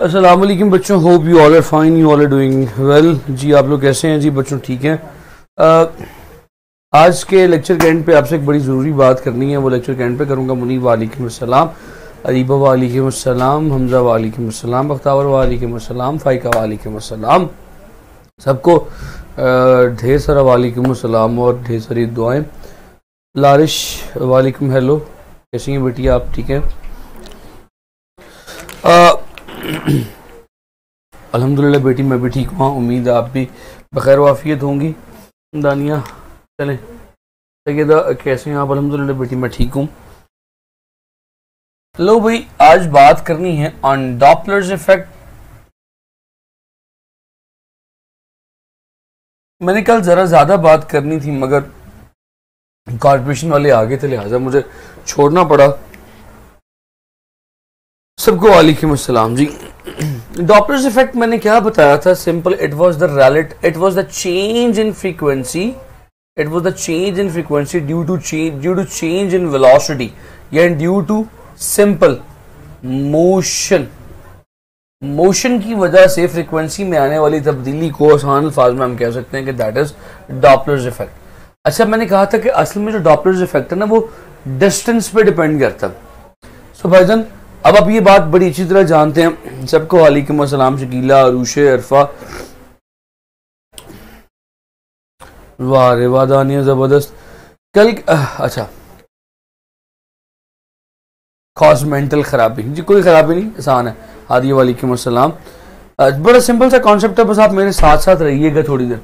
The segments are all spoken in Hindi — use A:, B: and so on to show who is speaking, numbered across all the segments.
A: अस्सलाम वालेकुम बच्चों, hope you all are fine, you all are doing well. जी आप लोग कैसे हैं? जी बच्चों ठीक हैं। आज के लेक्चर के एंड पे आपसे एक बड़ी ज़रूरी बात करनी है, वो लेक्चर के एंड पे करूँगा। मुनीब वालेकुम अस्सलाम, अरीबा वालेकुम अस्सलाम, हमजा वालेकुम अस्सलाम, बख्तावर वालेकुम अस्सलाम, फ़ाइका वालेकुम अस्सलाम। सबको ढेर सारा वालेकुम अस्सलाम और ढेर सारी दुआएं। लारिश वालेकुम हेलो, कैसी हैं बेटी आप? ठीक हैं? अल्हम्दुलिल्लाह बेटी मैं भी ठीक हूँ, उम्मीद है आप भी बखैर वाफियत होंगी। दानिया चलें सैयदा कैसे हैं आप? अल्हम्दुलिल्लाह बेटी मैं ठीक हूँ। लो भाई, आज बात करनी है ऑन डॉपलर्स इफेक्ट। मैंने कल जरा ज्यादा बात करनी थी मगर कॉर्पोरेशन वाले आगे थे, लिहाजा मुझे छोड़ना पड़ा। सबको वालेकुम अस्सलाम। जी डॉपलर्स इफेक्ट मैंने क्या बताया था? Simple, it was the change in frequency, it was the change in frequency due to change in velocity या ड्यू टू सिंपल मोशन की वजह से फ्रीक्वेंसी में आने वाली तब्दीली को आसान अल्फाज में हम कह सकते हैं कि दैट इज डॉपलर्स इफेक्ट। अच्छा, मैंने कहा था कि असल में जो डॉपलर्स इफेक्ट है ना वो डिस्टेंस पे डिपेंड करता है। सो भाईजान अब आप ये बात बड़ी अच्छी तरह जानते हैं। सबको वालेकुम अस्सलाम, शकीला, अरूशे, अरफा, वाह रे वाह दानिया जबरदस्त। कल अच्छा कॉस्मेंटल खराबी, जी कोई खराबी नहीं, आसान है। हादिया वालेकुम अस्सलाम। बड़ा सिंपल सा कॉन्सेप्ट है, बस आप मेरे साथ साथ रहिएगा थोड़ी देर।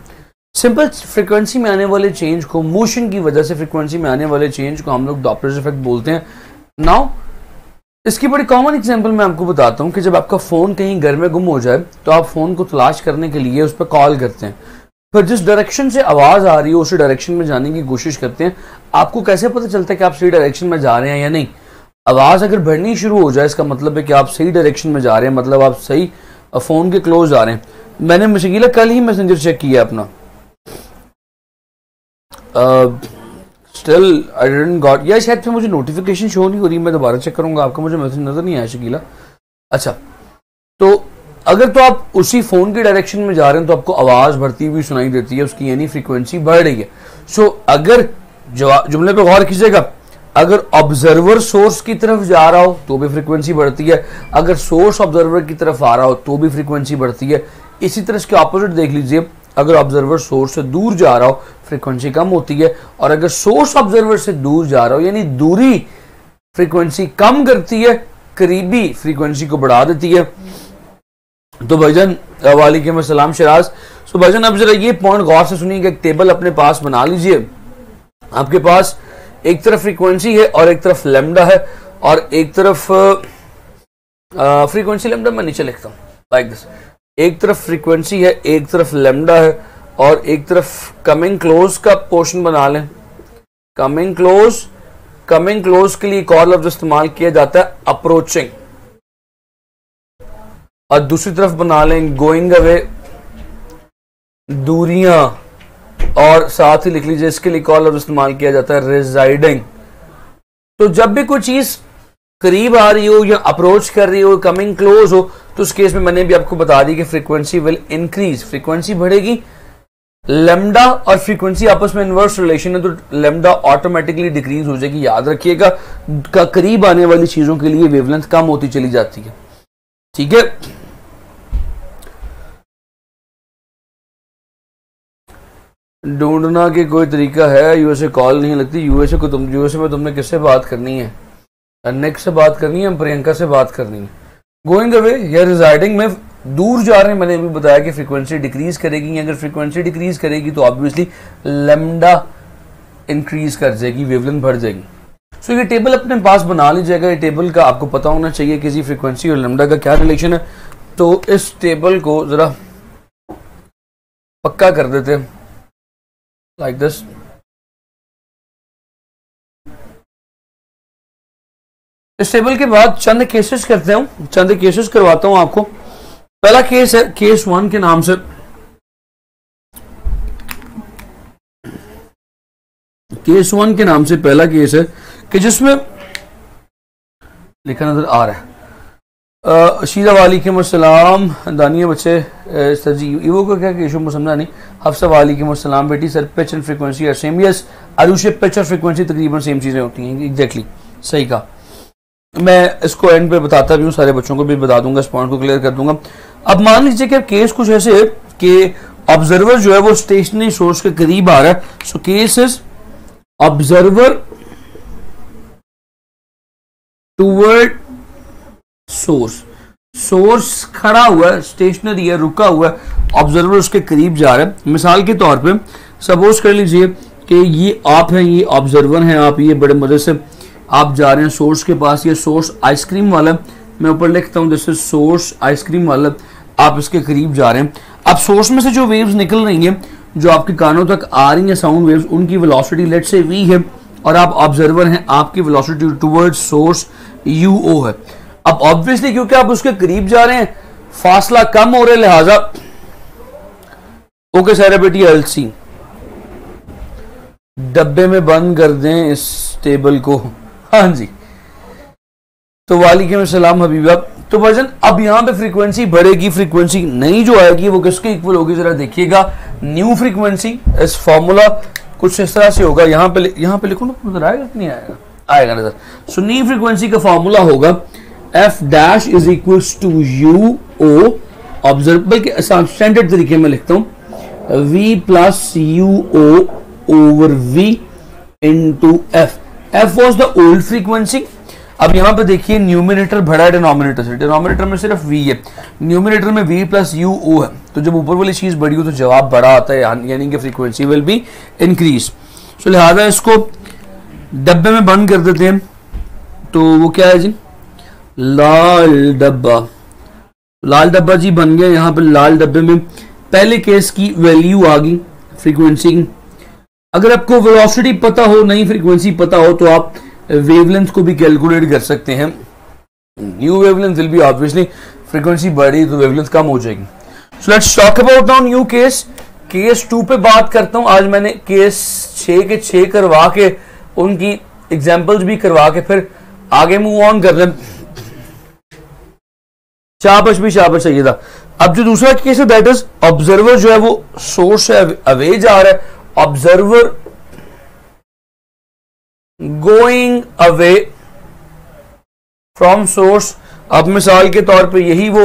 A: सिंपल, फ्रीक्वेंसी में आने वाले चेंज को, मोशन की वजह से फ्रीक्वेंसी में आने वाले चेंज को हम लोग डॉपलर्स इफेक्ट बोलते हैं। नाउ इसकी बड़ी कॉमन एग्जांपल मैं आपको बताता हूं कि जब आपका फोन कहीं घर में गुम हो जाए तो आप फोन को तलाश करने के लिए उस पर कॉल करते हैं, फिर जिस डायरेक्शन से आवाज आ रही है उसी डायरेक्शन में जाने की कोशिश करते हैं। आपको कैसे पता चलता है कि आप सही डायरेक्शन में जा रहे हैं या नहीं? आवाज अगर बढ़नी शुरू हो जाए इसका मतलब है कि आप सही डायरेक्शन में जा रहे हैं, मतलब आप सही फोन के क्लोज आ रहे हैं। मैंने मुश्किल कल ही मैसेंजर चेक किया अपना, स्टिल आई डिडंट गॉट, या शायद फिर मुझे नोटिफिकेशन शो नहीं हो रही, मैं दोबारा चेक करूंगा। आपका मुझे मैसेज नजर नहीं आया शकीला। अच्छा, तो अगर तो आप उसी फोन की डायरेक्शन में जा रहे हैं तो आपको आवाज बढ़ती हुई सुनाई देती है, उसकी यानी फ्रीक्वेंसी बढ़ रही है। सो अगर जुमले पे गौर कीजिएगा, अगर ऑब्जर्वर सोर्स की तरफ जा रहा हो तो भी फ्रीक्वेंसी बढ़ती है, अगर सोर्स ऑब्जर्वर की तरफ आ रहा हो तो भी फ्रीक्वेंसी बढ़ती है। इसी तरह इसके ऑपोजिट देख लीजिए, अगर ऑब्जर्वर सोर्स से दूर जा रहा हो फ्रीक्वेंसी कम होती है, और अगर सोर्स ऑब्जर्वर से दूर जा रहा हो यानी दूरी फ्रीक्वेंसी कम करती है, करीबी फ्रीक्वेंसी को बढ़ा देती है। तो भाईजान वालेकुम अस्सलाम शराज। सो भाईजान अब जरा ये पॉइंट गौर से सुनिए कि एक टेबल अपने पास बना लीजिए। आपके पास एक तरफ फ्रीक्वेंसी है और एक तरफ लैम्डा है, और एक तरफ फ्रीक्वेंसी लैम्डा मैं नीचे लिखता हूं लाइक दिस। एक तरफ फ्रीक्वेंसी है, एक तरफ लैम्डा है, और एक तरफ कमिंग क्लोज का पोर्शन बना लें। कमिंग क्लोज के लिए एक और लफ्ज इस्तेमाल किया जाता है अप्रोचिंग, और दूसरी तरफ बना लें गोइंग अवे, दूरियां, और साथ ही लिख लीजिए इसके लिए एक और लफ्ज इस्तेमाल किया जाता है रेजाइडिंग। तो जब भी कोई चीज करीब आ रही हो या अप्रोच कर रही हो, कमिंग क्लोज हो, तो उस केस में मैंने भी आपको बता दी कि फ्रीक्वेंसी विल इंक्रीज, फ्रीक्वेंसी बढ़ेगी। लैम्डा और फ्रीक्वेंसी आपस में इनवर्स रिलेशन है, तो लैम्डा ऑटोमेटिकली डिक्रीज हो जाएगी। याद रखिएगा, का करीब आने वाली चीजों के लिए वेवलेंथ कम होती चली जाती है। ठीक है, ढूंढना के कोई तरीका है? यूएसए कॉल नहीं लगती। यूएसए में तुमने किससे बात करनी है? नेक्स्ट से बात करनी है, प्रियंका से बात करनी है। गोइंग अवे या रिजाइडिंग में दूर जा रहे हैं, मैंने भी बताया कि फ्रीक्वेंसी डिक्रीज करेगी। अगर फ्रीक्वेंसी डिक्रीज करेगी तो ऑब्वियसली लैम्डा इंक्रीज कर जाएगी, वेवलेंथ बढ़ जाएगी। सो ये टेबल अपने पास बना लीजिएगा। ये टेबल का आपको पता होना चाहिए किसी फ्रीक्वेंसी और लैम्डा का क्या रिलेशन है। तो इस टेबल को जरा पक्का कर देते हैं लाइक दिस। इस टेबल के बाद चंद केसेस करते हूं, चंद केसेस करवाता हूं आपको। पहला केस है केस 1 के नाम से। केस 1 के नाम से पहला केस है कि जिसमें लिखा नजर आ रहा है शीला वालेकुम अस्सलाम। दानिया बच्चे सर जी वो को क्या इशू में समझा नहीं। हफ्सा वालेकुम अस्सलाम बेटी sir pitch and frequency are same. Yes Arushi pitch और फ्रीक्वेंसी तकरीबन सेम चीज़ें होती हैं। एग्जैक्टली सही कहा। मैं इसको एंड पे बताता भी हूँ, सारे बच्चों को भी बता दूंगा, इस पॉइंट को क्लियर कर दूंगा। अब मान लीजिए कि केस कुछ ऐसे है कि ऑब्जर्वर जो है वो स्टेशनरी सोर्स के करीब आ रहा है। So case is observer toward source. Source खड़ा हुआ है, स्टेशनरी है, रुका हुआ है, ऑब्जर्वर उसके करीब जा रहा है। मिसाल के तौर पे सपोज कर लीजिए कि ये आप हैं, ये ऑब्जर्वर हैं, आप ये बड़े मजे से आप जा रहे हैं सोर्स के पास। ये सोर्स आइसक्रीम वाला, मैं ऊपर लिखता हूं जैसे सोर्स आइसक्रीम वाला, आप इसके करीब जा रहे हैं। अब सोर्स में से जो वेव्स निकल रही हैं, जो आपके कानों तक आ रही हैं साउंड वेव्स, उनकी वेलोसिटी लेट से v है और आप ऑब्जर्वर हैं, आपकी वेलोसिटी टुवर्ड्स सोर्स uo है। अब ऑब्वियसली क्योंकि आप उसके करीब जा रहे हैं, फासला कम हो रहा है, लिहाजा ओके सारे बेटी एलसी डब्बे में बंद कर दें इस टेबल को। हाँ जी, तो वालेकुम अस्सलाम हबीबा। तो वजन अब यहां पे फ्रीक्वेंसी बढ़ेगी, फ्रीक्वेंसी नई जो आएगी वो किसके इक्वल होगी जरा देखिएगा। न्यू फ्रीक्वेंसी, इस फॉर्मूला कुछ इस तरह से होगा। यहां पे लिखो ना, नजर आएगा कि नहीं आएगा? आएगा नजर। सो न्यू फ्रीक्वेंसी का फॉर्मूला होगा F dash is equals to u o observe, बल्कि स्टैंडर्ड तरीके में लिखता हूं v plus you O over we into f. F was the old frequency. अब यहां पे देखिए न्यूमिनेटर बढ़ा है डिनोमिनेटर से, डिनोमिनेटर में सिर्फ v है, न्यूमिनेटर में v प्लस यू ओ है। तो जब ऊपर वाली चीज बड़ी हो तो जवाब बड़ा आता है, यानी कि फ्रीक्वेंसी विल बी इंक्रीज। सो लिहाजा इसको डब्बे में बंद कर देते हैं। तो वो क्या है जी, लाल डब्बा। लाल डब्बा जी बन गया। यहां पर लाल डब्बे में पहले केस की वैल्यू आ गई फ्रीक्वेंसी की। अगर आपको वेलोसिटी पता हो, नई फ्रीक्वेंसी पता हो, तो आप वेवलेंथ को भी कैलकुलेट कर सकते हैं। New wavelength will be obviously, frequency बढ़ी तो वेवलेंथ कम हो जाएगी। So let's talk about now new case. Case 2 पे बात करता हूं। आज मैंने केस 6 के 6 करवा के उनकी एग्जांपल्स भी करवा के फिर आगे मूव ऑन कर लें। शाबाश भी शाबाश चाहिए था। अब जो दूसरा केस है दैट इज ऑब्जर्वर जो है वो सोर्स से अवे जा रहा है, observer going away from source. अब मिसाल के तौर पे यही वो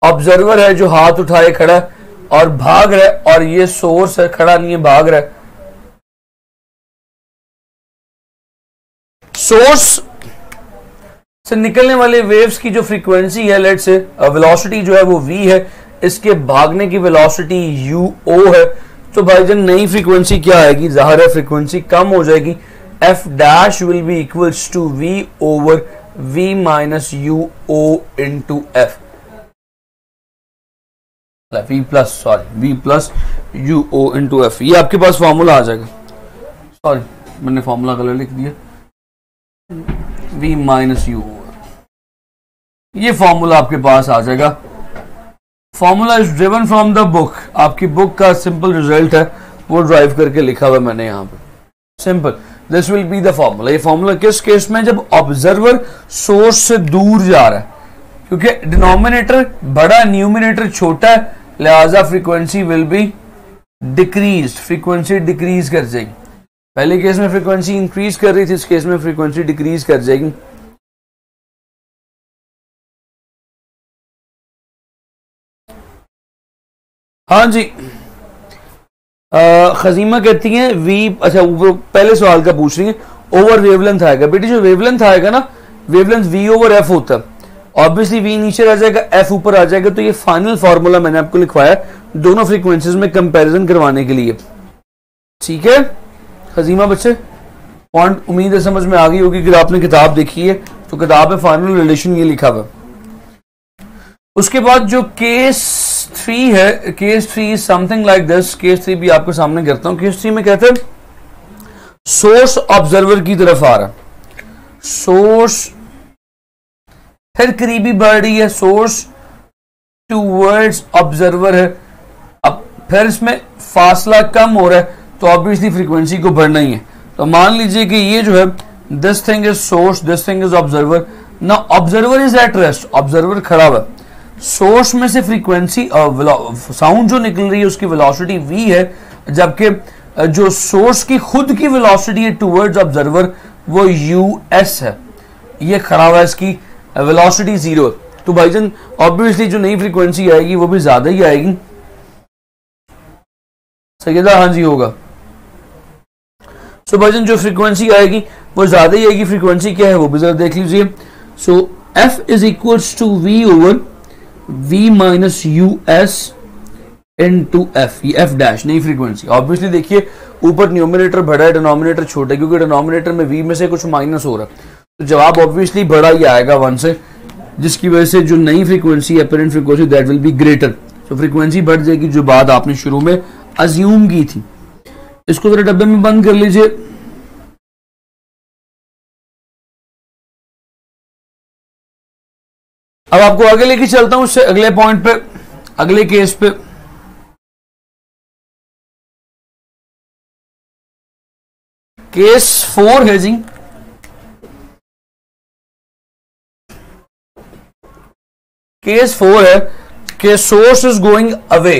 A: ऑब्जर्वर है जो हाथ उठाए खड़ा है और भाग रहा है, और ये सोर्स है, खड़ा नहीं है, भाग रहा है। सोर्स से निकलने वाले वेव्स की जो फ्रीक्वेंसी है, लेट से वेलोसिटी जो है वो v है, इसके भागने की वेलोसिटी uo है। तो भाईजान नई फ्रीक्वेंसी क्या आएगी? जाहिर है फ्रीक्वेंसी कम हो जाएगी। f dash will be equals to v over v minus uo into f। v plus uo into f, ये आपके पास फॉर्मूला आ जाएगा। सॉरी मैंने फॉर्मूला गलत लिख दिया, v माइनस uo, ये फॉर्मूला आपके पास आ जाएगा। Formula is driven from the book. आपकी बुक का सिंपल रिजल्ट है, वो ड्राइव करके लिखा हुआ मैंने यहाँ पे, simple. This will be the formula. ये फॉर्मूला किस केस में? जब ऑब्जर्वर सोर्स से दूर जा रहा है, क्योंकि डिनोमिनेटर बड़ा, न्यूमिनेटर छोटा है, लिहाजा frequency will be decrease, frequency decrease कर जाएगी। पहले केस में फ्रीक्वेंसी इंक्रीज कर रही थी, इस केस में फ्रीक्वेंसी डिक्रीज कर जाएगी। हाँ जी, खजीमा कहती हैं वी, अच्छा वो पहले सवाल का पूछ रही है, ओवर वेवलेंथ आएगा। बेटी जो वेवलेंथ आएगा ना, वेवलेंथ वी ओवर एफ होता है। ऑब्वियसली वी नीचे आ जाएगा, एफ ऊपर आ जाएगा। तो ये फाइनल फॉर्मूला मैंने आपको लिखवाया दोनों फ्रीक्वेंसीज में कंपैरिजन करवाने के लिए। ठीक है खजीमा बच्चे, पॉइंट उम्मीद है समझ में आ गई होगी। अगर आपने किताब देखी है तो किताब में फाइनल रिलेशन ये लिखा हुआ। उसके बाद जो केस 3 है, case 3 is something like this. Case 3 भी आपके सामने करता हूं। केस 3 में कहते हैं सोर्स ऑब्जर्वर की तरफ आ रहा, सोर्स फिर करीबी बढ़ रही है, सोर्स टूवर्ड्स ऑब्जर्वर है। अब फिर इसमें फासला कम हो रहा है, तो ऑब्वियसली फ्रीक्वेंसी को बढ़ना ही है। तो मान लीजिए कि ये जो है this thing is source, this thing is observer. ना observer is at rest, observer खड़ा हुआ, सोर्स में से फ्रीक्वेंसी साउंड जो निकल रही है उसकी वेलोसिटी v है, जबकि जो सोर्स की खुद की वेलोसिटी है टुवर्ड्स ऑब्जर्वर वो us है, ये खड़ा हुआ है, इसकी वेलोसिटी 0। तो भाईजान ऑब्वियसली जो नई फ्रीक्वेंसी आएगी वो भी ज्यादा ही आएगी। सही हाँ जी होगा। सो भाईजान जो फ्रीक्वेंसी आएगी वो ज्यादा ही आएगी। फ्रीक्वेंसी क्या है वो भी जरा देख लीजिए। So f is equals to v over v minus us into f, ये f डैश नई फ्रीक्वेंसी। ऑब्वियसली देखिए ऊपर न्यूमरेटर बड़ा है, डिनोमिनेटर छोटा है, क्योंकि डिनोमिनेटर में v में से कुछ माइनस हो रहा है, तो जवाब ऑब्वियसली बड़ा ही आएगा 1 से, जिसकी वजह से जो नई frequency apparent frequency that will be greater. तो फ्रीक्वेंसी बढ़ जाएगी जो बात आपने शुरू में अज्यूम की थी। इसको जरा डब्बे में बंद कर लीजिए। अब आपको आगे लेके चलता हूं उससे अगले पॉइंट पे, अगले केस पे। केस 4 है जी, केस 4 है कि source is going away.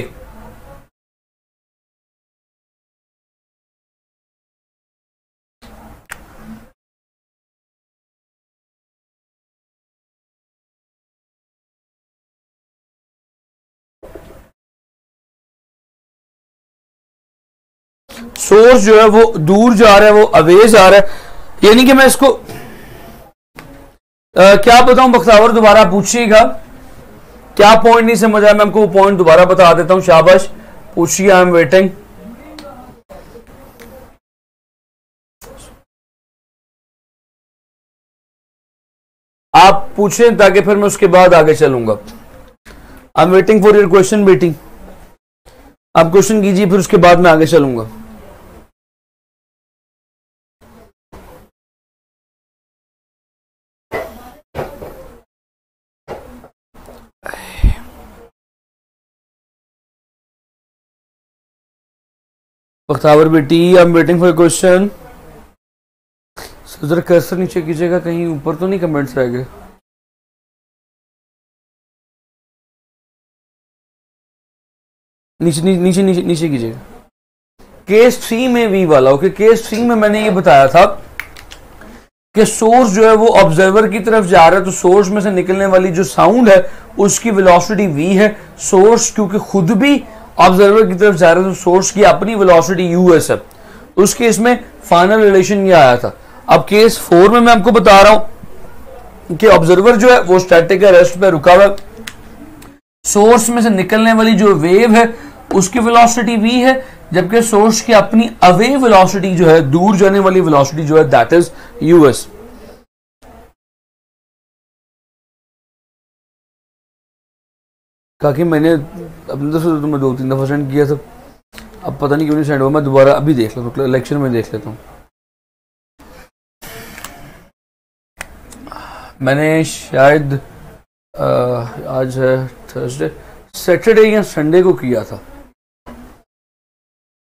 A: Source जो है वो दूर जा रहा है, वो अवे जा रहा है, यानी कि मैं इसको क्या बताऊं बख्तावर, दोबारा पूछिएगा क्या पॉइंट नहीं समझ आया, मैं आपको वो पॉइंट दोबारा बता देता हूं। शाबाश, पूछिए, आई एम वेटिंग। आप पूछें ताकि फिर मैं उसके बाद आगे चलूंगा। I am waiting for your question बेटी, आप क्वेश्चन कीजिए फिर उसके बाद मैं आगे चलूंगा। बख्तावर बेटी, I am waiting for question. जरा कर्सर नीचे कीजिएगा, कहीं ऊपर तो नहीं कमेंट्स रह गए। नीचे नीचे नीचे नीचे कीजिएगा। केस 3 में वी वाला, ओके। केस 3 में मैंने ये बताया था कि सोर्स जो है वो ऑब्जर्वर की तरफ जा रहा है, तो सोर्स में से निकलने वाली जो साउंड है उसकी वेलोसिटी v है। सोर्स क्योंकि खुद भी ऑब्जर्वर की तरफ जा रहा है तो सोर्स की अपनी वेलोसिटी us है। उस केस में फाइनल रिलेशन ये आया था। अब केस 4 में मैं आपको बता रहा हूं कि ऑब्जर्वर जो है वो स्टैटिक है, रेस्ट पे रुका हुआ। सोर्स में से निकलने वाली जो वेव है उसकी वेलोसिटी v है, जबकि सोर्स की अपनी अवे वेलोसिटी जो है, दूर जाने वाली वेलोसिटी जो है, दैट इज us। कहा कि मैंने अपनी तरफ से तो मैं 2-3 दफा सेंड किया था, अब पता नहीं क्यों नहीं सेंड हुआ। मैं दोबारा अभी देख लेता हूँ, लेक्चर में देख लेता हूँ। मैंने शायद आज है थर्सडे, सैटरडे या संडे को किया था।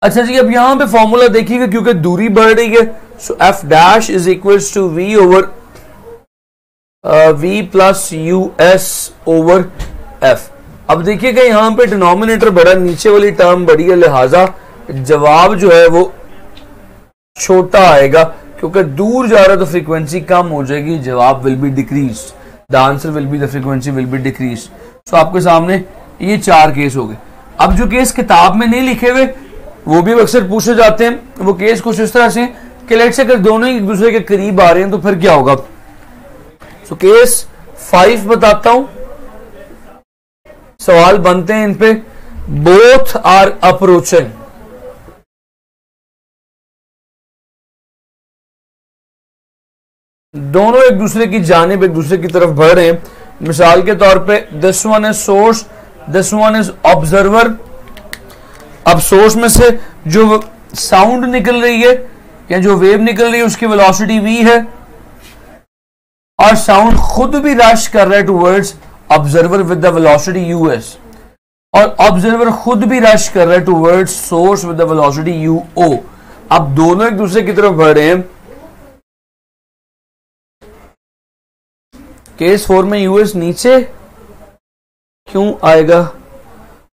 A: अच्छा जी, अब यहां पे फॉर्मूला देखिएगा, क्योंकि दूरी बढ़ रही है। So F dash is equals to V over v plus us over f। अब देखिएगा यहां पे डिनोमिनेटर बड़ा, नीचे वाली टर्म बड़ी है, लिहाजा जवाब जो है वो छोटा आएगा, क्योंकि दूर जा रहा है तो फ्रीक्वेंसी कम हो जाएगी, जवाब will be decrease, the answer will be, the frequency will be decrease. So आपके सामने ये 4 केस हो गए। अब जो केस किताब में नहीं लिखे हुए वो भी अक्सर पूछे जाते हैं। वो केस कुछ इस तरह से कि लेट्स से अगर दोनों एक दूसरे के करीब आ रहे हैं तो फिर क्या होगा। सो केस 5 बताता हूं, सवाल बनते हैं इन पे। बोथ आर अप्रोचिंग, दोनों एक दूसरे की जानिब, एक दूसरे की तरफ बढ़ रहे हैं। मिसाल के तौर पे this one is source, this one is observer. अब सोर्स में से जो साउंड निकल रही है या जो वेव निकल रही है उसकी वेलोसिटी v है, और साउंड खुद भी रश कर रहा है towards observer with the velocity us, और ऑब्जर्वर खुद भी रश कर रहा है towards source with the velocity uo। अब दोनों एक दूसरे की तरफ बढ़ रहे हैं। केस 4 में यूएस नीचे क्यों आएगा?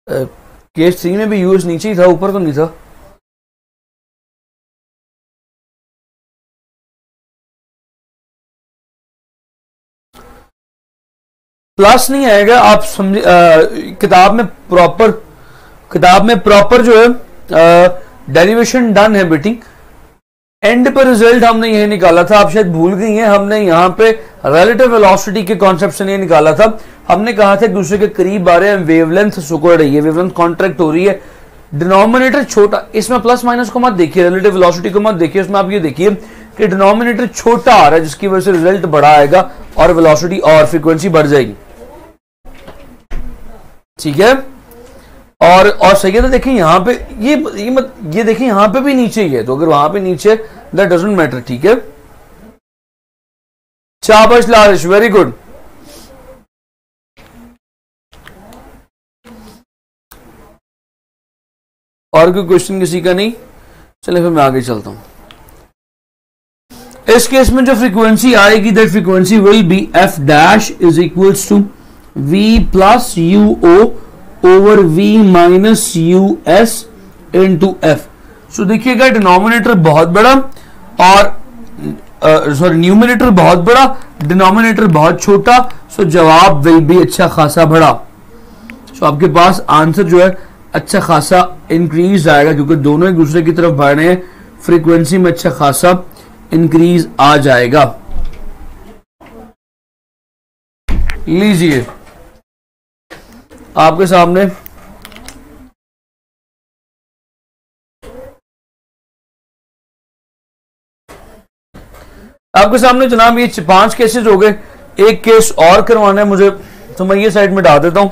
A: केस 3 में भी यूएस नीचे ही था, ऊपर तो नहीं था। प्लस नहीं आएगा, आप समझे। किताब में प्रॉपर जो है डेरिवेशन डन है बेटी। एंड पर रिजल्ट हमने ये निकाला था, आप शायद भूल गई हैं, हमने यहाँ पे रिलेटिव वेलोसिटी के कॉन्सेप्ट से नहीं निकाला था। हमने कहा था एक दूसरे के करीब आ रहे हैं, वेवलेंथ सिकुड़ रही है, वेवलेंथ कॉन्ट्रैक्ट हो रही है, डिनोमिनेटर छोटा। इसमें प्लस माइनस को मत देखिए, रिलेटिव वेलोसिटी को मत देखिए, उसमें आप ये देखिए कि डिनोमिनेटर छोटा आ रहा है, जिसकी वजह से रिजल्ट बड़ा आएगा और वेलोसिटी और फ्रीक्वेंसी बढ़ जाएगी। ठीक है, और सही है। तो देखिए यहाँ पे ये देखिए यहाँ पे भी नीचे ही है, तो अगर वहां पे नीचे दैट डजंट मैटर। ठीक है, शाबाश लारिश, वेरी गुड। और कोई क्वेश्चन किसी का नहीं? चलिए फिर मैं आगे चलता हूं। इस केस में जो फ्रीक्वेंसी आएगी, that frequency will be F dash is equals to V plus you O over v minus U S into F. So देखिएगा डिनोमिनेटर बहुत बड़ा और सॉरी न्यूमिनेटर बहुत बड़ा, डिनोमिनेटर बहुत छोटा, सो जवाब विल बी अच्छा खासा बड़ा। सो आपके पास आंसर जो है अच्छा खासा इंक्रीज आएगा, क्योंकि दोनों एक दूसरे की तरफ बढ़ रहे हैं, फ्रीक्वेंसी में अच्छा खासा इंक्रीज आ जाएगा। लीजिए आपके सामने जनाब ये 5 केसेस हो गए। एक केस और करवाना है मुझे, तो मैं ये साइड में डाल देता हूं।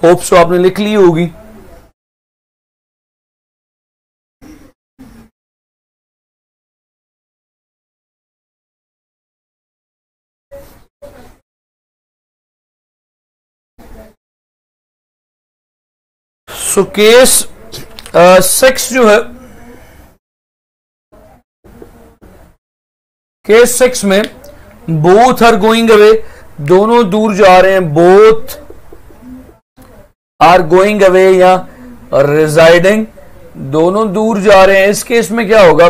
A: होप सो आपने लिख ली होगी। सो केस 6 जो है, केस 6 में बोथ आर गोइंग अवे, दोनों दूर जा रहे हैं, बोथ आर गोइंग अवे या रिजाइडिंग, दोनों दूर जा रहे हैं। इस केस में क्या होगा?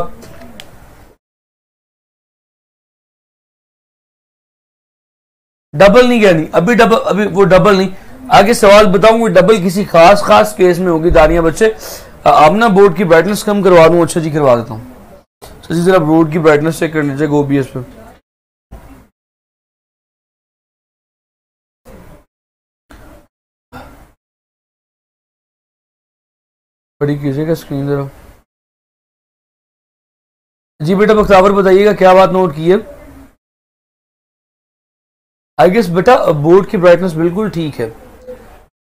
A: डबल नहीं कहनी अभी, अभी वो डबल नहीं, आगे सवाल बताऊंगा। डबल किसी खास केस में होगी। दानिया बच्चे, अब ना बोर्ड की ब्राइटनेस कम करवा दूं। अच्छा जी, करवा देता हूं। सर जी जरा बोर्ड की ब्राइटनेस चेक कर लीजिएगा ओबीएस पे। बड़ी कीजिएगा स्क्रीन जरा। जी बेटा बख्तावर बताइएगा क्या बात नोट की है। आई गेस बेटा बोर्ड की ब्राइटनेस बिल्कुल ठीक है।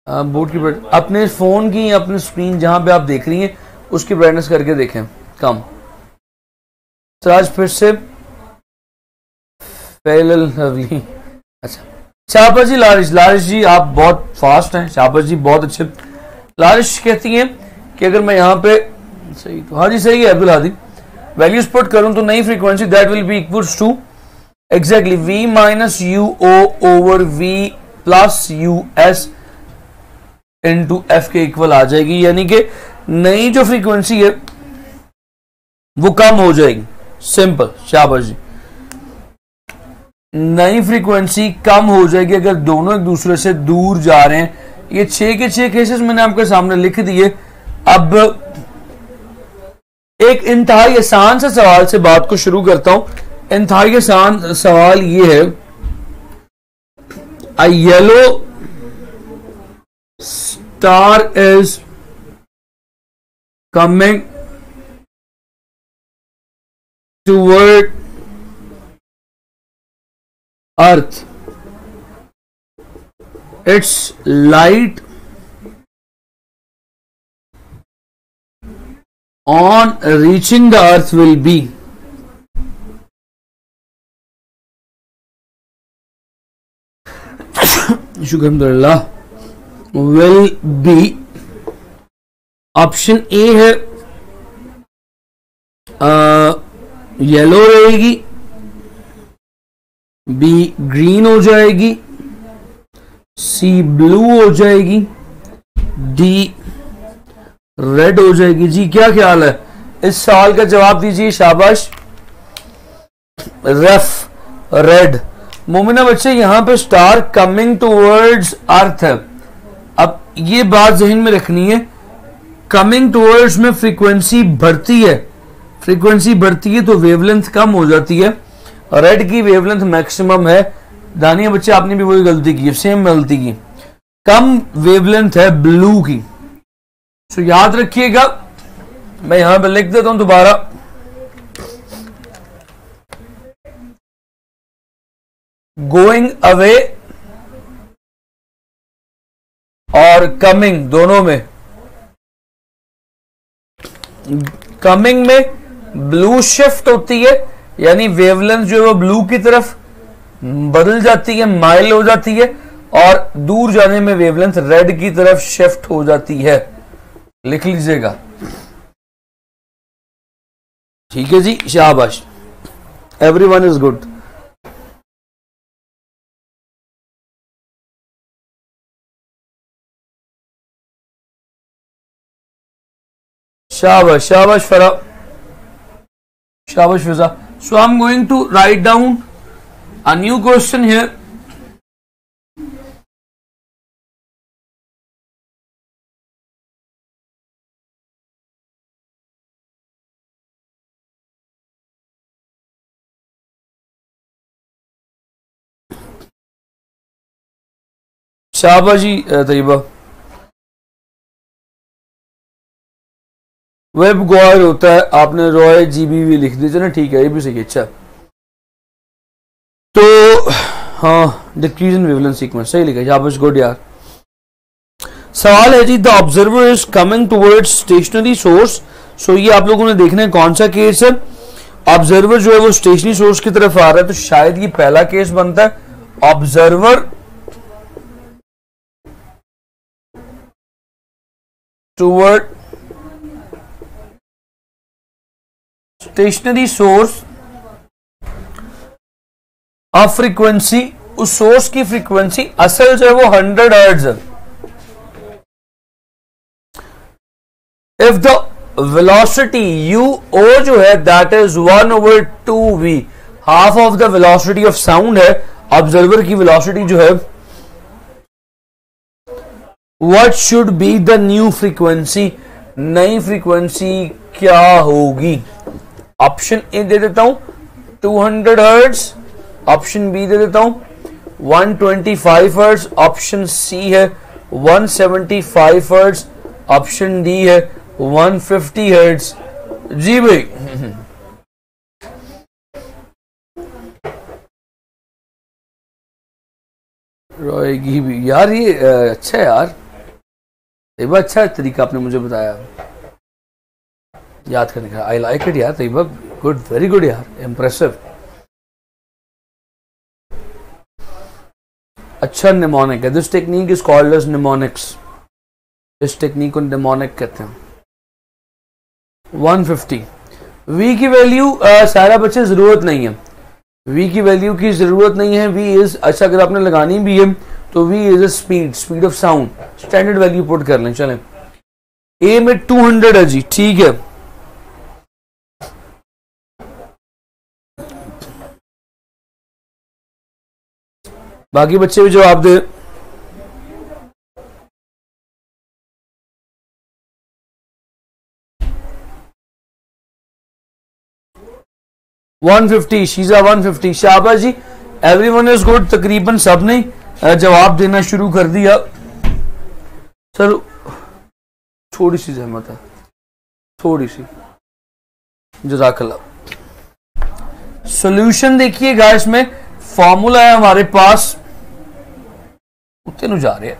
A: बोर्ड की ब्राइटनेस अपने फोन की, अपने स्क्रीन जहां पे आप देख रही हैं उसकी ब्राइटनेस करके देखें कम। तो आज फिर से लवली। अच्छा शाबाश जी लारिश जी, आप बहुत फास्ट हैं। शाबाश जी, बहुत अच्छे। लारिश कहती हैं कि अगर मैं यहाँ पे सही, तो हाँ जी सही है अब्दुल हादी, वैल्यूज पुट करूं तो नई frequency that will be equals to exactly v minus u O over v plus u S into f के इक्वल आ जाएगी। यानी कि नई जो फ्रीक्वेंसी है वो कम हो जाएगी। सिंपल, शाबाश जी। नई फ्रीक्वेंसी कम हो जाएगी अगर दोनों एक दूसरे से दूर जा रहे हैं। ये 6 के 6 केसेस मैंने आपके सामने लिख दिए। अब एक इंतहाई आसान से सवाल से बात को शुरू करता हूं। इंतहाई आसान सवाल ये है, a yellow star is coming toward earth. Its light on reaching the earth will be शुक्रिया will be ऑप्शन ए है येलो रहेगी, बी ग्रीन हो जाएगी, सी ब्लू हो जाएगी, डी रेड हो जाएगी। जी क्या ख्याल है, इस सवाल का जवाब दीजिए, शाबाश। रेफ रेड। मोमिना बच्चे यहां पे स्टार कमिंग टूवर्ड्स अर्थ है। अब ये बात जहन में रखनी है, कमिंग टूवर्ड्स में फ्रीक्वेंसी बढ़ती है, फ्रीक्वेंसी बढ़ती है तो वेवलेंथ कम हो जाती है। रेड की वेवलेंथ मैक्सिमम है। दानिया बच्चे आपने भी वही गलती की, सेम गलती की, कम वेवलेंथ है ब्लू की। सो याद रखिएगा, मैं यहां पे लिख देता हूं दोबारा, गोइंग अवे और कमिंग दोनों में, कमिंग में ब्लू शिफ्ट होती है, यानी वेवलेंथ जो है वो ब्लू की तरफ बदल जाती है, माइल हो जाती है, और दूर जाने में वेवलेंथ रेड की तरफ शिफ्ट हो जाती है। लिख लीजिएगा, ठीक है जी, शाबाश, एवरीवन इज गुड। शाबाश शाबाश फरा, शाबाश Fiza. So I am going to write down a new question here. शाबाश जी तैयबा। वेब गॉयर होता है, आपने रॉय जीबीवी लिख दीजिए ना, ठीक है, ये भी सही। अच्छा तो हाँ, डिक्रीज इन वेवलेंथ सीक्वेंस सही लिखा, शाबाश, गुड यार। सवाल है जी, the observer is coming towards stationary source. So ये आप लोगों ने देखना है कौन सा केस है। ऑब्जर्वर जो है वो स्टेशनरी सोर्स की तरफ आ रहा है, तो शायद ये पहला केस बनता है। Observer toward stationary source of frequency, उस सोर्स की फ्रीक्वेंसी असल जो है वो 100 हर्ट्ज है। If the velocity u o जो है that is 1/2v, half of the velocity of sound है। ऑब्जर्वर की वेलोसिटी जो है, what should be the new frequency, नई फ्रीक्वेंसी क्या होगी। ऑप्शन ए दे देता हूं 200 हर्ट्ज, ऑप्शन बी दे देता हूं 125 हर्ट्ज, ऑप्शन सी है 175 हर्ट्ज, ऑप्शन डी है 150 हर्ट्ज। जी भाई, रोएगी भी यार, ये अच्छा है यार, तैयबा अच्छा तरीका आपने मुझे बताया याद करने का। आई लाइक इट यार तैयबा, गुड, वेरी गुड यार, इम्प्रेसिव। अच्छा निमोनिक है, this technique is called as mnemonics, इस टेक्निक को निमोनिक कहते हैं। 150 v की वैल्यू सारा बच्चे जरूरत नहीं है, v की वैल्यू की जरूरत नहीं है। v इज, अच्छा अगर आपने लगानी भी है तो v is a speed, speed of sound, standard value put कर लें। चलें, a में 200 है जी, ठीक है। बाकी बच्चे भी जवाब दे। $150, शीजा 150, शाबाश जी, एवरीवन इज गुड। तकरीबन सब ने जवाब देना शुरू कर दिया। चलो थोड़ी सी जहमत है, थोड़ी सी, जज़ाकल्लाह। सॉल्यूशन देखिएगा, इसमें फॉर्मूला है हमारे पास, उत्ते जा रहे हैं।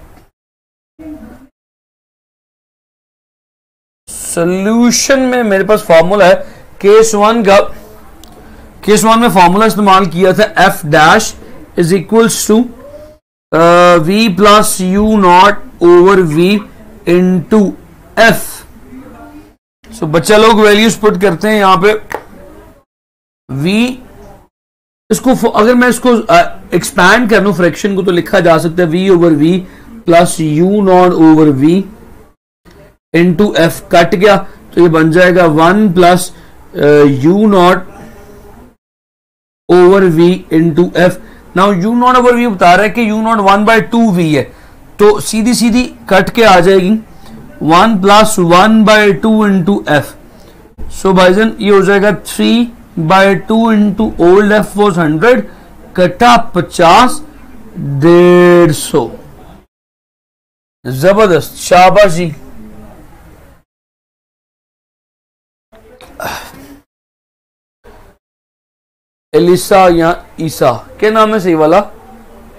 A: सॉल्यूशन में मेरे पास फॉर्मूला है केस वन का, केस वन में फॉर्मूला इस्तेमाल किया था, F dash is equals to V plus U not over we into F. So बच्चा लोग वैल्यूज पुट करते हैं यहां पे, v अगर मैं इसको एक्सपैंड कर लूं फ्रैक्शन को, तो लिखा जा सकता है v over v plus u not over v into F. Cut गया तो ये बन जाएगा 1 plus u not over v into F. Now u not over v बता रहा है कि u नॉट 1/2v है, तो सीधी सीधी कट के आ जाएगी 1 प्लस 1/2 इंटू एफ। सो भाईजन ये हो जाएगा 3/2 इंटू ओल्ड एफ वॉज 100 कटा 50 150। जबरदस्त, शाबाश जी। एलिसा या ईसा, क्या नाम है सही वाला?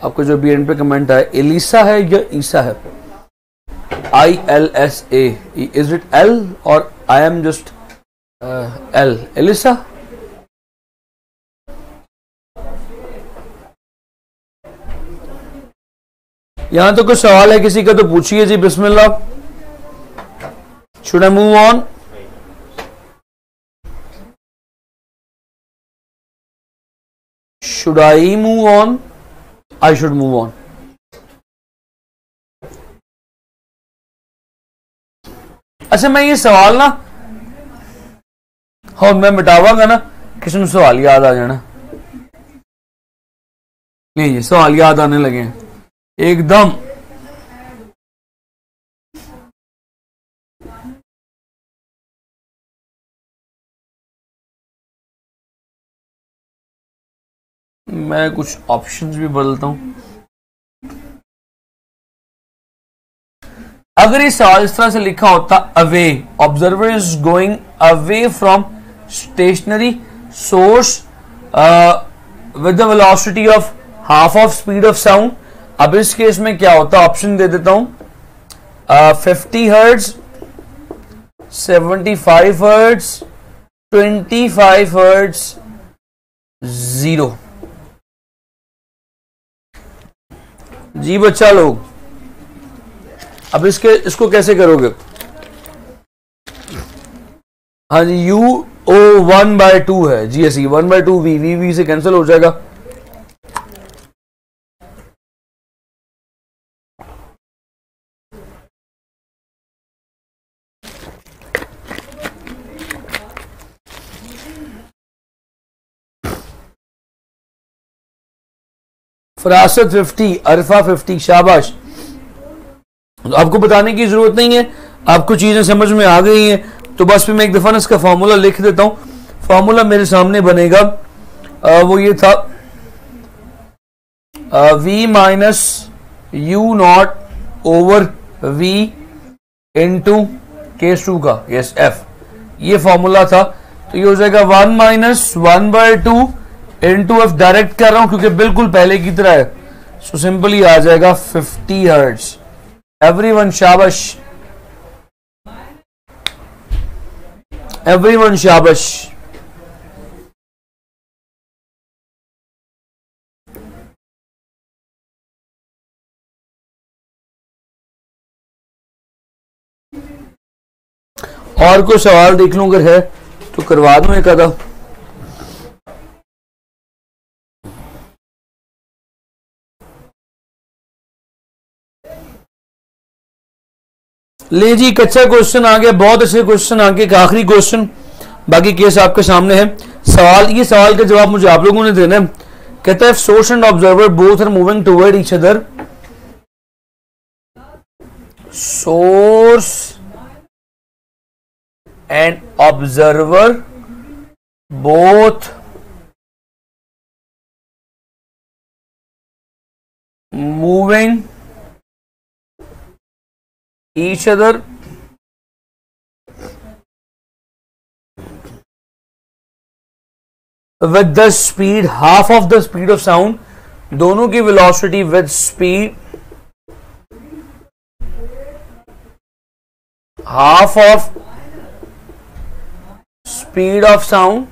A: आपको जो बी एंड पे कमेंट आया, एलिसा है या ईसा है? ILSA, is it L or I am just L? Elisa. यहां तो कुछ सवाल है किसी का, तो पूछिए जी, बिस्मिल्लाह। Should I move on? Should I move on? I should move on. अच्छा, मैं ये सवाल ना, हाँ मैं मिटावांगा ना, किसी ने सवाल याद आ जाना। नहीं, ये सवाल याद आने लगे हैं एकदम। मैं कुछ ऑप्शंस भी बदलता हूं। अगर ये सवाल इस तरह से लिखा होता, away, observer is going away from stationary source with the velocity of half of speed of sound. अब इस केस में क्या होता, ऑप्शन दे देता हूं, 50 हर्ट्ज, 75 हर्ट्ज, 25 हर्ट्ज, 0। जी बच्चा लोग, अब इसको कैसे करोगे? हाँ जी, u 1/2 है जी, ऐसी 1/2 v से कैंसिल हो जाएगा। फरासत 50, अरफा 50, शाबाश। तो आपको बताने की जरूरत नहीं है, आपको चीजें समझ में आ गई हैं, तो बस फिर मैं एक दफा इसका फॉर्मूला लिख देता हूं। फॉर्मूला मेरे सामने बनेगा, वो ये था, v minus u not over v into case 2 का, यस f, ये फॉर्मूला था। तो ये हो जाएगा 1 माइनस 1/2 इंटू एफ। डायरेक्ट कर रहा हूं क्योंकि बिल्कुल पहले की तरह है, सो सिंपली आ जाएगा 50 हर्ट्ज। एवरीवन शाबाश, एवरीवन शाबाश। और कोई सवाल देख लूं अगर है तो करवा दूं एक आधा। ले जी, कच्चा क्वेश्चन आ गया, बहुत अच्छे क्वेश्चन आ गए। एक आखिरी क्वेश्चन, बाकी केस आपके सामने है। सवाल, ये सवाल का जवाब मुझे आप लोगों ने देना है। कहता है source and observer both are moving toward each other. Source and observer both moving each other with the speed half of the speed of sound। दोनों की velocity with speed half of speed of sound।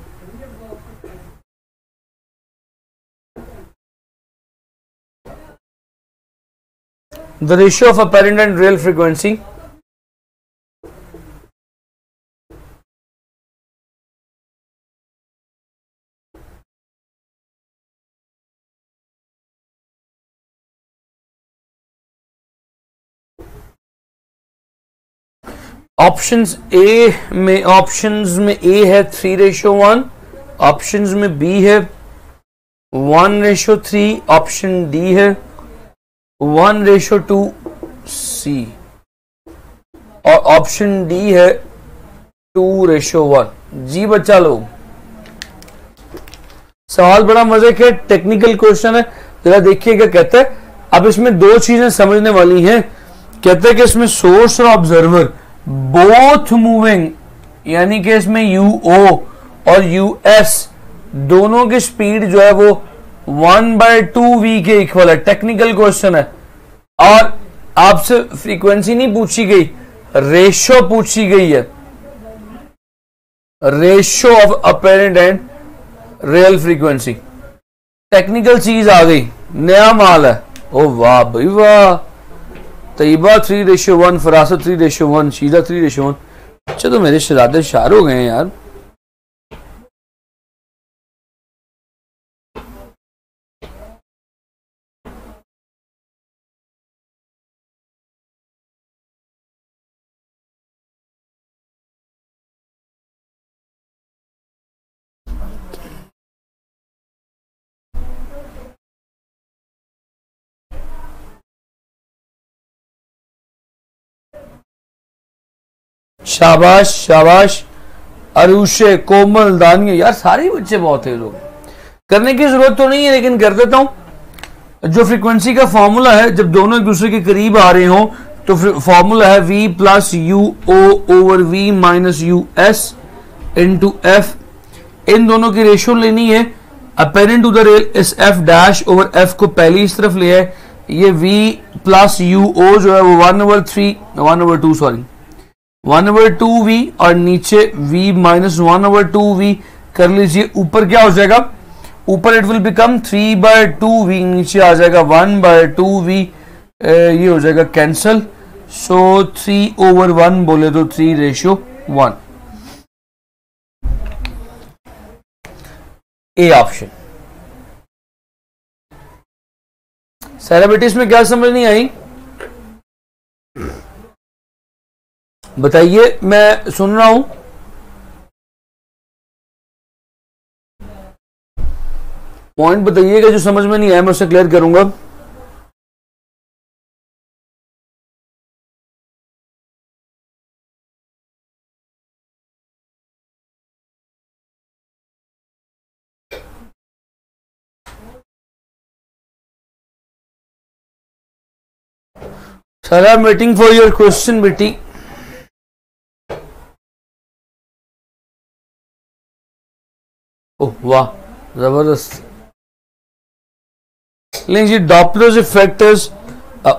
A: The ratio of apparent and real frequency। Options में ए है 3:1, ऑप्शंस में बी है 1:3, ऑप्शन डी है 1:2 सी, और ऑप्शन डी है 2:1। जी बच्चा लोग, सवाल बड़ा मजे के टेक्निकल क्वेश्चन है, जरा देखिए क्या कहता है। अब इसमें दो चीजें समझने वाली हैं। कहते हैं कि इसमें सोर्स और ऑब्जर्वर बोथ मूविंग, यानी कि इसमें यूओ और यूएस दोनों की स्पीड जो है वो 1/2v के इक्वल है। टेक्निकल क्वेश्चन है और आपसे फ्रीक्वेंसी नहीं पूछी गई, रेशियो पूछी गई है, ratio of apparent and real frequency. Technical चीज आ गई, नया माल है। ओ वाह भाई वाह, तैयबा 3:1, फरासत 3:1, शीजा 3:1। अच्छा तो मेरे शहजादे शार हो गए हैं यार। शाबाश शाबाश, अरुषे, कोमल, दानिया, यार सारे बच्चे बहुत है। लोग करने की जरूरत तो नहीं है लेकिन कर देता हूं। जो फ्रीक्वेंसी का फॉर्मूला है, जब दोनों एक दूसरे के करीब आ रहे हो तो फॉर्मूला है v plus you O over v minus U S into F. इन दोनों की रेशियो लेनी है। Apparent to the rail is F dash over F को पहली इस तरफ लिया है। ये v प्लस यू ओ जो है वो 1/2v और नीचे v माइनस 1/2v कर लीजिए। ऊपर क्या हो जाएगा, ऊपर इट विल बिकम 3/2v, नीचे आ जाएगा 1/2v, ये हो जाएगा कैंसल। सो 3/1 बोले तो 3:1। A option. सेरेबिटिस में क्या समझ नहीं आई बताइए, मैं सुन रहा हूं। पॉइंट बताइएगा, जो समझ में नहीं आया मैं उससे क्लियर करूंगा। Sir I am waiting for your question बेटी। ओह वाह, जबरदस्त। लेकिन Doppler's effect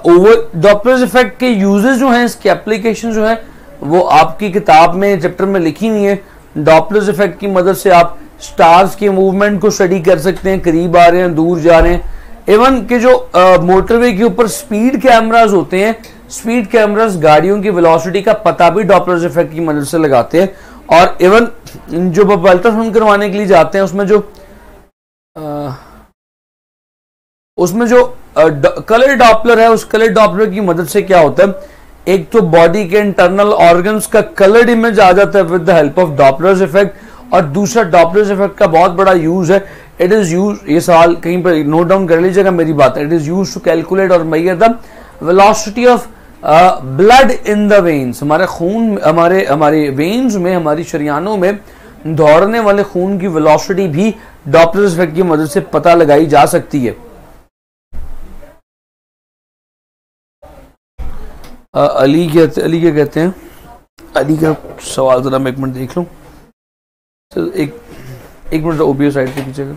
A: over, Doppler's effect के यूजेस जो हैं, इसकी एप्लीकेशन जो है वो आपकी किताब में चैप्टर में लिखी नहीं है। डॉपलर्स इफेक्ट की मदद से आप स्टार्स के मूवमेंट को स्टडी कर सकते हैं, करीब आ रहे हैं, दूर जा रहे हैं। इवन के जो मोटरवे के ऊपर स्पीड कैमरास होते हैं, स्पीड कैमरास गाड़ियों की वेलोसिटी का पता भी डॉपलर्स इफेक्ट की मदद से लगाते हैं। और इवन जो अल्ट्रासाउंड करवाने के लिए जाते हैं उसमें जो कलर डॉपलर है, उस कलर डॉपलर की मदद से क्या होता है, एक तो बॉडी के इंटरनल ऑर्गन्स का कलर्ड इमेज आ जाता है with the help of Doppler's effect. और दूसरा डॉपलर्स इफेक्ट का बहुत बड़ा यूज है, इट इज यूज, ये सवाल कहीं पर नोट डाउन कर लीजिएगा मेरी बात है, it is use to calculate or measure the velocity of blood in the veins. हमारे खून, हमारे वेन्स में, हमारी शरियानों में दौड़ने वाले खून की वेलोसिटी भी डॉपलर्स इफेक्ट की मदद से पता लगाई जा सकती है। अली क्या कहते हैं, अली का सवाल जरा मैं एक मिनट देख लूं। एक मिनट ओबीएस साइड पे कीजिएगा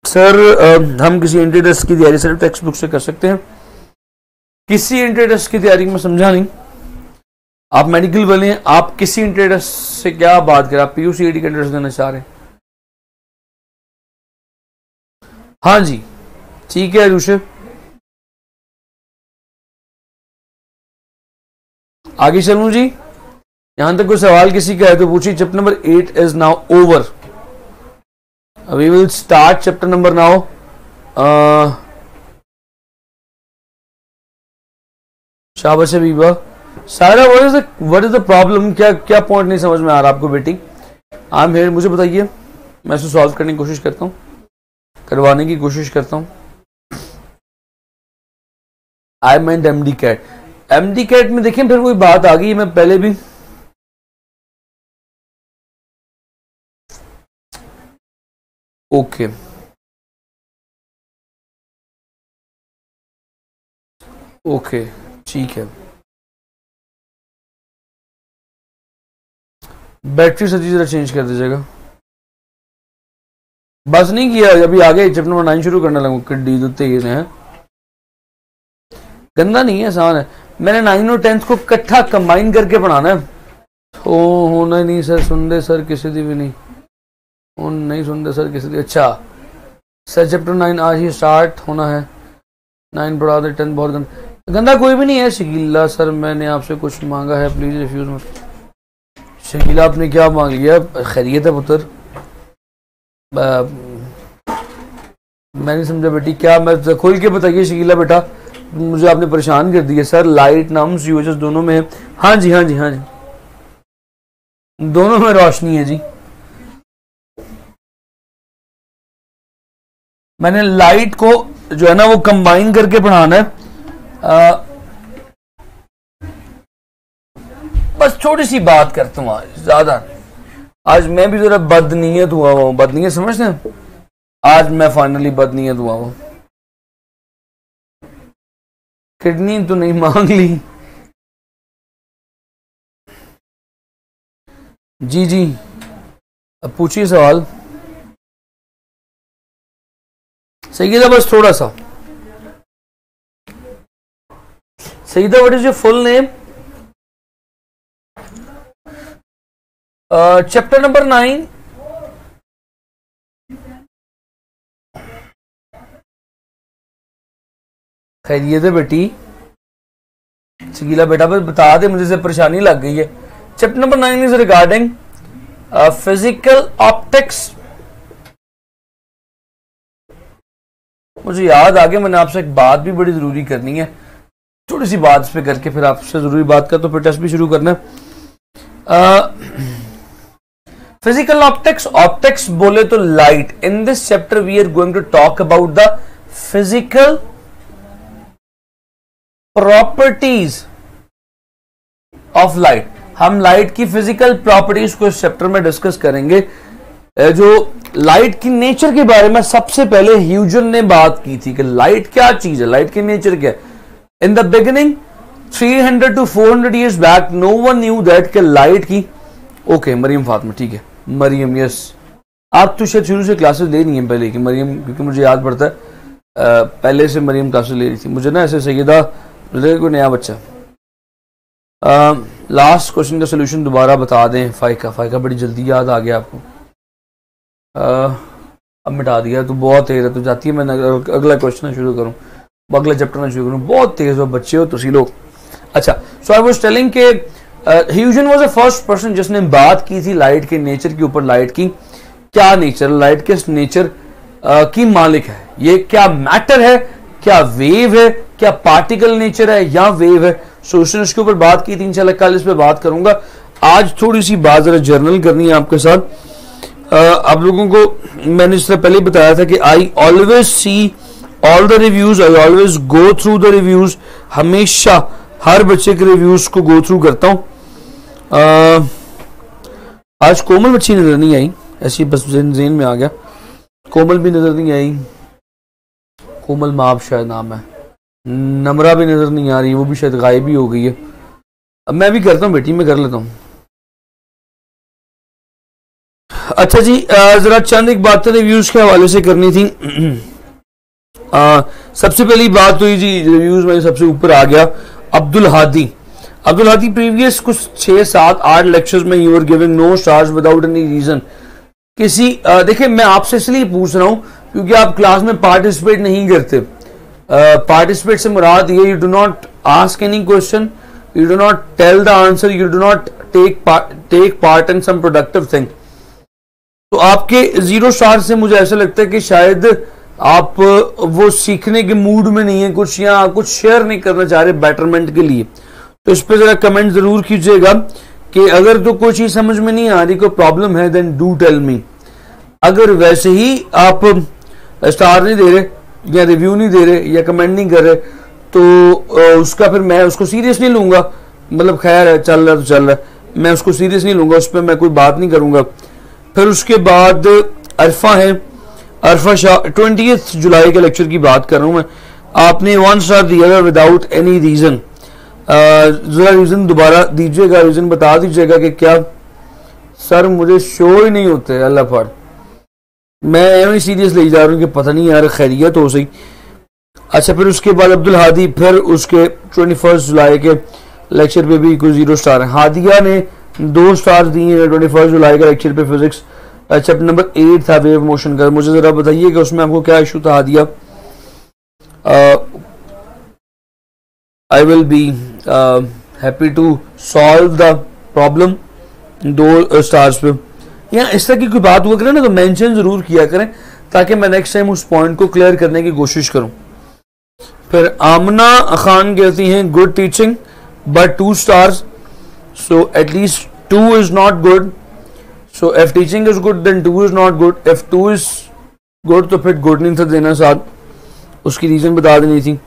A: सर। हम किसी इंट्रोडक्शन की तैयारी सिर्फ टेक्स्ट बुक से कर सकते हैं, किसी इंट्रोडक्शन की तैयारी में समझा नहीं। आप मेडिकल वाले हैं, आप किसी इंट्रोडक्शन से क्या बात करें, आप पीयूसीईटी का इंट्रोडक्शन देना चाह रहे हैं। हाँ जी ठीक है ऋषभ, आगे चलूं जी। यहां तक कोई सवाल किसी का है तो पूछिए। Chapter number 8 is now over, we will start chapter number now शाबाश Habiba. Sara what is the problem, क्या क्या पॉइंट नहीं समझ में आ रहा आपको बेटी? आई एम हियर, मुझे बताइए, मैं इसे सॉल्व करने की कोशिश करता हूँ, करवाने की कोशिश करता हूँ। आई मेंट एमडी कैट। एमडी कैट में देखें फिर कोई बात आ गई, मैं पहले भी ओके ओके ठीक है। बैटरी सच्ची जरा चेंज कर दीजिएगा। बस नहीं किया, अभी आगे चैप्टर नंबर 9 शुरू करने लगूँ, किड्डी तो तेज है, गंदा नहीं है, आसान है। मैंने 9 और 10 को इकट्ठा कंबाइन करके पढ़ाना है। होना ही नहीं सर, सुनते सर किसी दी भी नहीं, नहीं सुनते सर किसी दी। अच्छा सर चैप्टर 9 आज ही स्टार्ट होना है, 9 पढ़ा दे, 10 बहुत गंदा कोई भी नहीं है। शकीला सर मैंने आपसे कुछ मांगा है, प्लीज रिफ्यूज मत। शकीला आपने क्या मांग लिया? खैरियत है पुत्र? मैं नहीं समझा बेटी, क्या? मैं खोल के बताइए शकीला बेटा, मुझे आपने परेशान कर दिया। सर लाइट नम्स यूजेस दोनों में है। हाँ जी हाँ जी हाँ जी, दोनों में रोशनी है जी। मैंने लाइट को जो है ना वो कंबाइन करके पढ़ाना है। बस थोड़ी सी बात करता हूँ आज, ज्यादा आज मैं भी जरा बदनीयत हुआ हूँ। बदनीयत समझते हैं? आज मैं फाइनली बदनीयत हुआ हूँ। किडनी तो नहीं मांग ली जी जी, अब पूछिए सवाल। सही था, बस थोड़ा सा। सही था, what is your full name? Chapter number 9 खैरियत है बेटी? शकीला बेटा बस बता दे, मुझे से परेशानी लग गई है। Chapter number 9 is regarding physical optics. मुझे याद आ गया, मैंने आपसे एक बात भी बड़ी जरूरी करनी है, थोड़ी सी बात पे करके फिर आपसे जरूरी बात कर, तो फिर टेस्ट भी शुरू करना। फिजिकल ऑप्टिक्स, ऑप्टिक्स बोले तो light. In this chapter we are going to talk about the physical properties of light. हम लाइट की फिजिकल प्रॉपर्टीज को इस चैप्टर में डिस्कस करेंगे। जो लाइट की नेचर के बारे में सबसे पहले ह्यूजन ने बात की थी कि लाइट क्या चीज है, लाइट की नेचर क्या है। In the beginning 300 to 400 years back no one knew that कि लाइट की ओके मरियम फातिमा, ठीक है मरियम, यस आप तो शायद शुरू से क्लासेस ले नहीं है पहले कि मरियम, क्योंकि मुझे याद पड़ता है पहले से मरियम क्लासेस ले रही थी मुझे ना, ऐसे सैयदा कोई नया बच्चा। लास्ट क्वेश्चन का सोल्यूशन दोबारा बता दें। फाइका बड़ी जल्दी याद आ गया आपको। अब मिटा दिया तो बहुत तेज है, तो जाती है मैं अगला क्वेश्चन शुरू करूँ, अगला चैप्टर ना शुरू करूँ, बहुत तेज हो बच्चे हो तुसी लोग। अच्छा, सो आई वाज टेलिंग के ह्यूजन वाज द फर्स्ट पर्सन जिसने बात की थी लाइट के नेचर के ऊपर। लाइट की क्या नेचर, लाइट किस नेचर की मालिक है, ये क्या मैटर है, क्या वेव है, क्या पार्टिकल नेचर है या वेव है। सो उसके ऊपर बात की थी, इंशाल्लाह कल इस पे बात करूंगा। आज थोड़ी सी बात जरा जर्नल करनी है आपके साथ। आप लोगों को मैंने इससे पहले बताया था कि I always see all the reviews, I always go through the reviews. हमेशा हर बच्चे के रिव्यूज को गो थ्रू करता हूं। आज कोमल बच्ची नजर नहीं आई, ऐसी बस जेन में आ गया। कोमल भी नजर नहीं आई, कोमल माब शायद नाम है। नमरा भी नजर नहीं आ रही, वो भी शायद गायब ही हो गई है। अब मैं भी करता हूँ बेटी, मैं कर लेता हूँ। अच्छा जी, जरा चंद एक बातें रिव्यूज के हवाले से करनी थी। सबसे पहली बात तो ये जी, रिव्यूज में सबसे ऊपर आ गया अब्दुल हादी। प्रीवियस कुछ 6, 7, 8 लेक्चर्स में you are giving no stars without any reason. किसी देखिए मैं आपसे इसलिए पूछ रहा हूं क्योंकि आप क्लास में पार्टिसिपेट नहीं करते। पार्टिसिपेट से मुराद ये, you do not ask any question, you do not tell the answer, you do not take part in some productive thing. तो आपके 0 स्टार से मुझे ऐसा लगता है कि शायद आप वो सीखने के मूड में नहीं है कुछ, या कुछ शेयर नहीं करना चाह रहे बेटरमेंट के लिए, तो इस पर जरा कमेंट जरूर कीजिएगा कि अगर तो कोई चीज समझ में नहीं आ रही, कोई प्रॉब्लम है, देन डू टेल मी। अगर वैसे ही आप स्टार नहीं दे रहे या रिव्यू नहीं दे रहे या कमेंट नहीं कर रहे, तो उसका फिर मैं उसको सीरियस नहीं लूंगा। मतलब खैर है, चल रहा तो चल रहा है, मैं उसको सीरियस नहीं लूंगा, उस पर मैं कोई बात नहीं करूंगा। फिर उसके बाद अरफा है, अरफा शाह, 20 जुलाई के लेक्चर की बात कर रहा हूं मैं। आपने 1 स्टार दिया था विदाउट एनी रीजन। जरा रीजन दोबारा दीजिएगा, रीजन बता दीजिएगा कि क्या। सर मुझे शो ही नहीं होते, अल्लाह पर मैं एवं सीरियस ले जा रहा हूँ कि पता नहीं यार खैरियत हो सही। अच्छा, फिर उसके बाद अब्दुल हादी, फिर उसके 21 जुलाई के लेक्चर पे भी कोई 0 स्टार है। हादिया ने 2 स्टार दिए हैं 21 जुलाई के लेक्चर पे फिजिक्स। अच्छा, नंबर 8 था वेव मोशन का। मुझे जरा बताइए कि उसमें आपको क्या इशू था Hadiya. I will be happy to solve the problem. 2 stars पे या इस तरह की कोई बात हुआ करें ना, तो मेंशन जरूर किया करें ताकि मैं नेक्स्ट टाइम उस पॉइंट को क्लियर करने की कोशिश करूं। फिर आमना खान कहती हैं good teaching but 2 stars, so at least 2 is not good. So if teaching is good then 2 is not good, if 2 is good तो फिर गुड नहीं था देना साथ, उसकी रीजन बता देनी थी।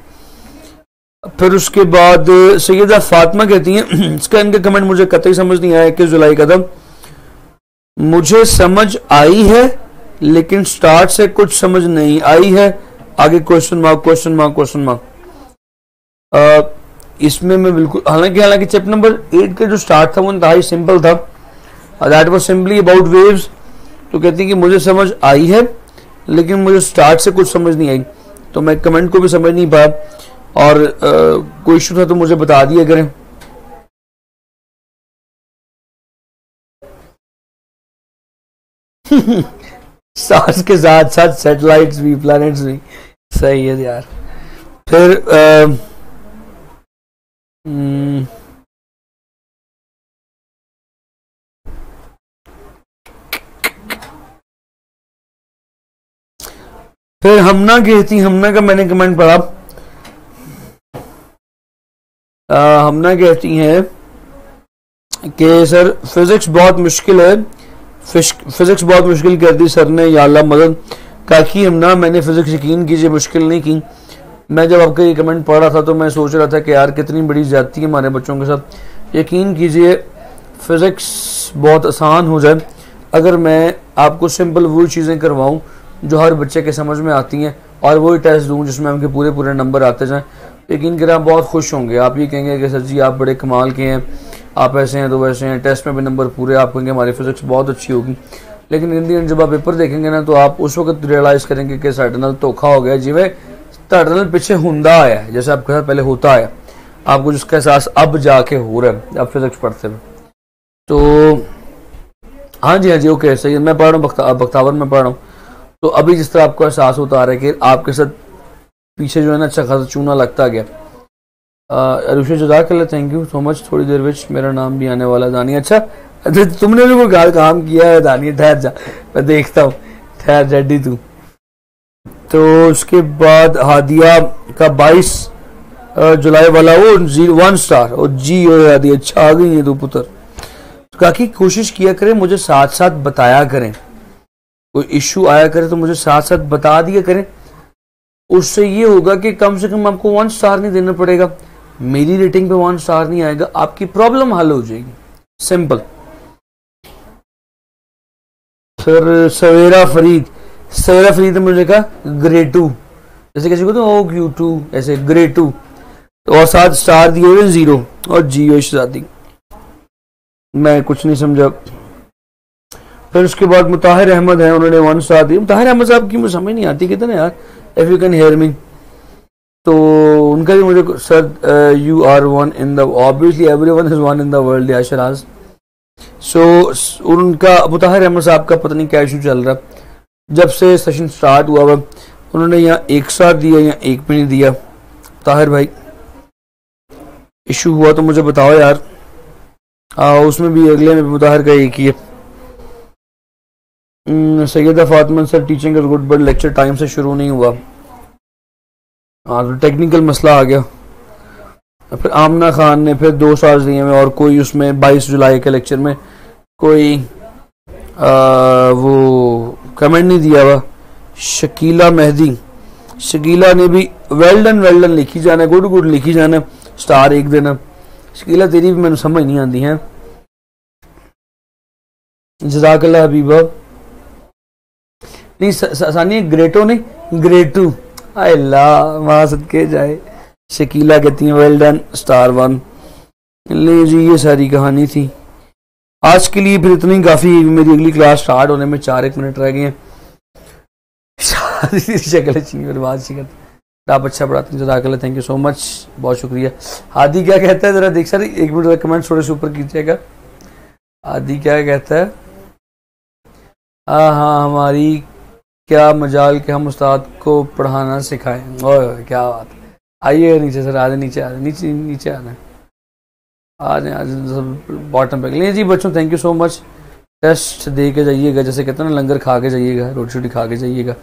A: फिर उसके बाद सैयदा फातिमा कहती हैं इसका इनका कमेंट मुझे कतई समझ नहीं आया। 21 जुलाई का था, मुझे समझ आई है लेकिन स्टार्ट से कुछ समझ नहीं आई है, आगे question mark question mark question mark. इसमें मैं बिल्कुल हालांकि चैप्टर नंबर 8 का जो स्टार्ट था वो इंतहाई सिंपल था, that was simply about waves. तो कहती है कि मुझे समझ आई है लेकिन मुझे स्टार्ट से कुछ समझ नहीं आई, तो मैं कमेंट को भी समझ नहीं पाया, और कोई इशू था तो मुझे बता दिया करें। स्टार्स के साथ साथ सैटेलाइट्स भी, प्लैनेट्स भी, सही है यार। फिर फिर हमना कहती, हमना का मैंने कमेंट पढ़ा। हमना कहती हैं कि सर फिजिक्स बहुत मुश्किल है, फिजिक्स बहुत मुश्किल कर दी सर ने, या अल्लाह मदद। काकी हमना, मैंने फिजिक्स यकीन कीजिए मुश्किल नहीं की। मैं जब आपका ये कमेंट पढ़ रहा था तो मैं सोच रहा था कि यार कितनी बड़ी ज्यादती है हमारे बच्चों के साथ। यकीन कीजिए फिजिक्स बहुत आसान हो जाए अगर मैं आपको सिंपल वो चीज़ें करवाऊँ जो हर बच्चे के समझ में आती हैं, और वही टेस्ट दूँ जिसमें उनके पूरे पूरे नंबर आते जाएँ। यकीन करें आप बहुत खुश होंगे। आप ये कहेंगे कि सर जी आप बड़े कमाल के हैं, आप ऐसे हैं तो वैसे हैं, टेस्ट में भी नंबर पूरे, आप कहेंगे हमारी फिजिक्स बहुत अच्छी होगी। लेकिन इन दी एंड जब आप पेपर देखेंगे ना, तो आप उस वक्त रियलाइज़ करेंगे कि साढ़े नाल धोखा हो गया, जिवें साढ़े नाल पीछे हुंदा आया है, जैसे आपके साथ पहले होता आया, आपको जिसका एहसास अब जाके हो रहा है आप फिजिक्स पढ़ते हुए। तो हाँ जी ओके सही है। मैं पढ़ रहा हूँ बख्तावर में पढ़ रहा हूँ, तो अभी जिस तरह आपको एहसास होता आ रहा है कि आपके साथ पीछे जो है ना अच्छा खासा चूना लगता गया। अरुषा जज़ाकल्लाह, थैंक यू सो मच। थोड़ी देर विच मेरा नाम भी आने वाला दानिया। अच्छा तुमने भी कोई काम किया है दानिया? ठहर जा, मैं देखता हूँ, ठहर जड्डी तू। तो उसके बाद हादिया का 22 जुलाई वाला वो 1 स्टार, और जी हादिया अच्छा आ गई है तू पुत्र। तो काकी कोशिश किया करें, मुझे साथ साथ बताया करें, कोई इश्यू आया करे तो मुझे साथ साथ बता दिया करें। उससे ये होगा कि कम से कम आपको 1 स्टार नहीं देना पड़ेगा, मेरी रेटिंग पे 1 स्टार नहीं आएगा, आपकी प्रॉब्लम हल हो जाएगी, सिंपल। फिर सवेरा फरीद ने मुझे कहा ग्रेड 2, जैसे किसी को तो ओ क्यू 2, ऐसे ग्रेड 2, तो और 7 स्टार दिए हुए 0, और जियो शादी, मैं कुछ नहीं समझा। फिर उसके बाद मुताहिर अहमद है, उन्होंने 1 स्टार दिया। मुताहिर अहमद साहब की मुझे समझ नहीं आती, कहते ना यार if you can hear me, तो उनका भी मुझे sir you are one in the, obviously everyone is one in the world या शराज। सो उनका मुताहिर अहमद साहब का पता नहीं क्या इशू चल रहा, जब से सेशन स्टार्ट हुआ उन्होंने यहाँ 1 स्टार दिया या 1 भी नहीं दिया। ताहिर भाई इशू हुआ तो मुझे बताओ यार। उसमें भी अगले में मुताहिर का एक ही है। Syeda Fatima sir teaching is good but lecture time से शुरू नहीं हुआ। हाँ तो टेक्निकल मसला आ गया। फिर आमना खान ने फिर 2 स्टार्स दिए हैं और कोई उसमें 22 जुलाई के लेक्चर में कोई वो कमेंट नहीं दिया हुआ। शकीला मेहदी, शकीला ने भी वेल डन लिखी जाना, गुड गुड लिखी जाना, स्टार 1 देना। शकीला तेरी भी मैंने समझ नहीं आती है। जज़ाकल्लाह हबीबा। नहीं सानी ग्रेटो नहीं ग्रेटू, अल्लाह वहां सदके जाए। शकीला कहती है वेल डन स्टार 1। ले जी ये सारी कहानी थी आज के लिए, फिर इतनी काफी। मेरी अगली क्लास स्टार्ट होने में 4-1 मिनट रह गए हैं। शक्ल अच्छी बर्बाद सी करते, आप अच्छा पढ़ाते हैं, जज़ाकल्लाह, थैंक यू सो मच, बहुत शुक्रिया। हादी क्या कहता है जरा देख सर, 1 मिनट कमेंट थोड़े से ऊपर कीजिएगा। हादी क्या कहता है? हाँ हमारी क्या मजाल कि हम उस्ताद को पढ़ाना सिखाएं। ओह क्या बात है, आइए नीचे सर, आ जाए नीचे, आ जाए नीचे, नीचे आना है, आ जाए सब बॉटम पे। ले जी बच्चों thank you so much. Test दे के जाइएगा, जैसे कहते हैं ना लंगर खा के जाइएगा, रोटी शोटी खा के जाइएगा।